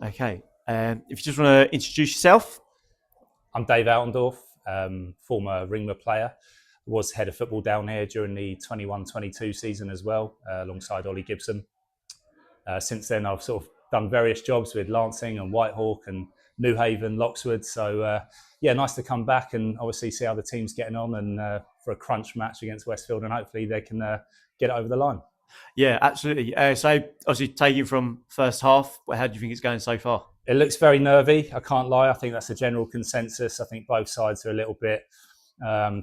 Okay. If you just want to introduce yourself. I'm Dave Altendorff, former Ringmer player. Was head of football down here during the 21-22 season as well, alongside Ollie Gibson. Since then, I've sort of done various jobs with Lancing and Whitehawk and Newhaven, Loxwood. So, nice to come back and obviously see how the team's getting on and for a crunch match against Westfield, and hopefully they can get it over the line. Yeah, absolutely. So obviously taking from first half, how do you think it's going so far? It looks very nervy, I can't lie. I think that's a general consensus. I think both sides are a little bit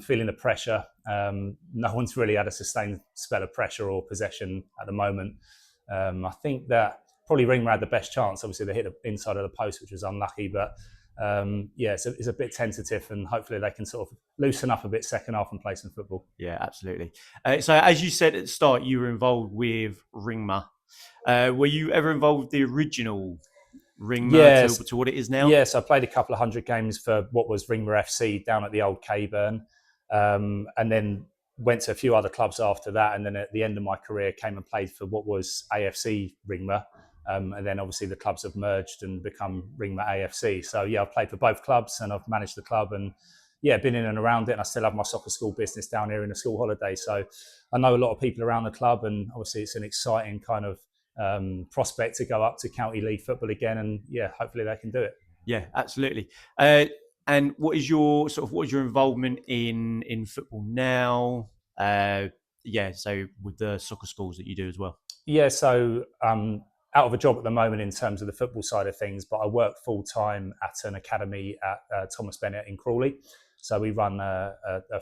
feeling the pressure. No one's really had a sustained spell of pressure or possession at the moment. I think that probably Ringmer had the best chance. Obviously, they hit the inside of the post, which was unlucky. But it's a bit tentative, and hopefully they can sort of loosen up a bit second half and play some football. Yeah, absolutely. So as you said at the start, you were involved with Ringmer. Were you ever involved with the original Ringmer to what it is now? Yes, I played a couple of 100 games for what was Ringmer FC down at the old Caburn, and then went to a few other clubs after that. And then at the end of my career, came and played for what was AFC Ringmer. And then obviously the clubs have merged and become Ringmer AFC. So yeah, I've played for both clubs and I've managed the club and been in and around it. And I still have my soccer school business down here in the school holiday. So I know a lot of people around the club, and obviously it's an exciting kind of prospect to go up to County League football again. And hopefully they can do it. Yeah, absolutely. And what is your involvement in football now? So with the soccer schools that you do as well. Yeah, so out of a job at the moment in terms of the football side of things, but I work full time at an academy at Thomas Bennett in Crawley. So we run a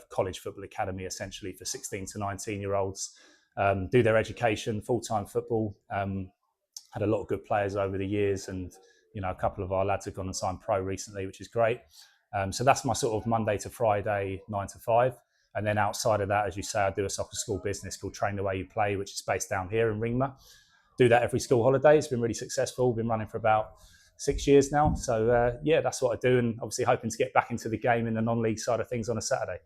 college football academy essentially for 16 to 19-year-olds, do their education, full-time football. Had a lot of good players over the years, and a couple of our lads have gone and signed pro recently, which is great. So that's my sort of Monday to Friday, 9 to 5. And then outside of that, as you say, I do a soccer school business called Train the Way You Play, which is based down here in Ringmer. Do that every school holiday. It's been really successful. Been running for about 6 years now. So that's what I do, and obviously hoping to get back into the game in the non-league side of things on a Saturday.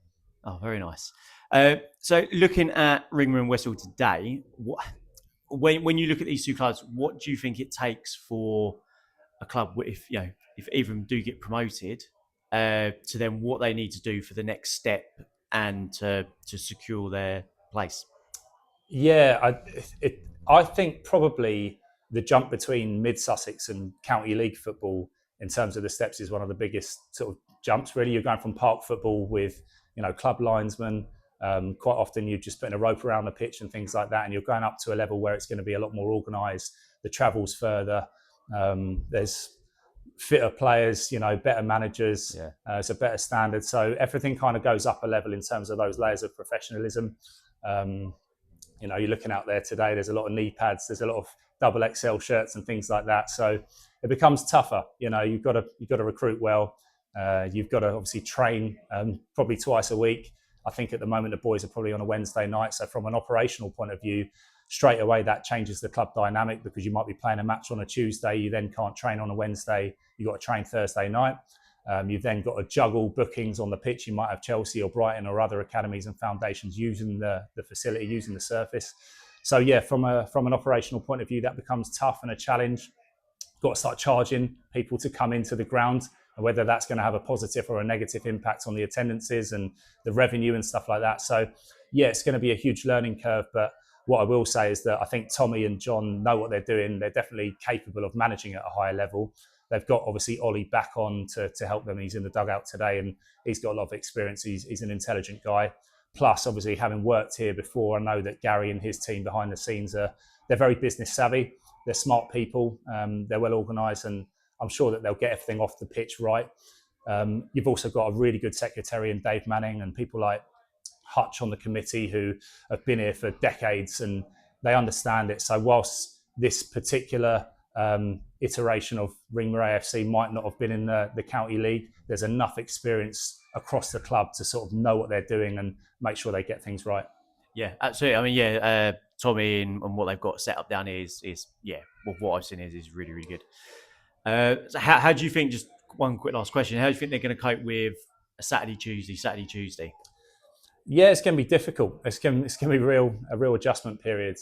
Oh, very nice. So looking at Ringmer and Westfield today, when you look at these two clubs, what do you think it takes for a club, if either of them do get promoted, to then what they need to do for the next step and to secure their place? Yeah, I think probably the jump between mid-Sussex and County League football in terms of the steps is one of the biggest sort of jumps, really. You're going from park football with, club linesmen. Quite often you're just putting a rope around the pitch and things like that, and you're going up to a level where it's going to be a lot more organised. The travel's further. There's fitter players, better managers. It's a better standard. So everything kind of goes up a level in terms of those layers of professionalism. You're looking out there today, there's a lot of knee pads, there's a lot of double XL shirts and things like that. So it becomes tougher. You've got to recruit well. You've got to obviously train probably twice a week. I think at the moment the boys are probably on a Wednesday night. So from an operational point of view, straight away that changes the club dynamic, because you might be playing a match on a Tuesday. You then can't train on a Wednesday. You've got to train Thursday night. You've then got to juggle bookings on the pitch. You might have Chelsea or Brighton or other academies and foundations using the facility, using the surface. So from an operational point of view, that becomes tough and a challenge. Got to start charging people to come into the ground, and whether that's going to have a positive or a negative impact on the attendances and the revenue and stuff like that. So it's going to be a huge learning curve. But what I will say is that I think Tommy and John know what they're doing. They're definitely capable of managing at a higher level. They've got obviously Ollie back on to help them. He's in the dugout today and he's got a lot of experience. He's an intelligent guy. Plus, obviously, having worked here before, I know that Gary and his team behind the scenes they're very business savvy. They're smart people. They're well organised, and I'm sure that they'll get everything off the pitch right. You've also got a really good secretary in Dave Manning, and people like Hutch on the committee who have been here for decades and they understand it. So whilst this particular iteration of Ringmer AFC might not have been in the County League, there's enough experience across the club to sort of know what they're doing and make sure they get things right. Yeah, absolutely. I mean, Tommy and what they've got set up down here is what I've seen is really, really good. So how do you think, just one quick last question, how do you think they're going to cope with a Saturday, Tuesday? Yeah, it's going to be difficult. It's going to be a real adjustment period.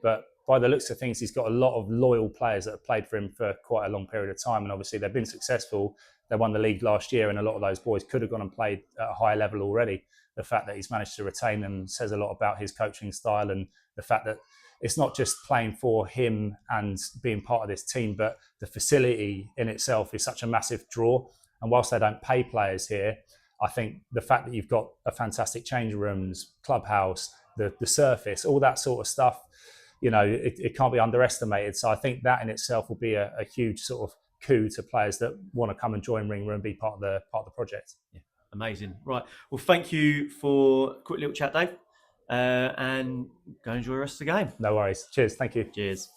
But by the looks of things, he's got a lot of loyal players that have played for him for quite a long period of time. And obviously they've been successful. They won the league last year, and a lot of those boys could have gone and played at a higher level already. The fact that he's managed to retain them says a lot about his coaching style, and the fact that it's not just playing for him and being part of this team, but the facility in itself is such a massive draw. And whilst they don't pay players here, I think the fact that you've got a fantastic change rooms, clubhouse, the surface, all that sort of stuff, it can't be underestimated. So I think that in itself will be a huge sort of coup to players that want to come and join Ringmer and be part of the project. Yeah, amazing. Right. Well, thank you for a quick little chat, Dave. And go enjoy the rest of the game. No worries. Cheers. Thank you. Cheers.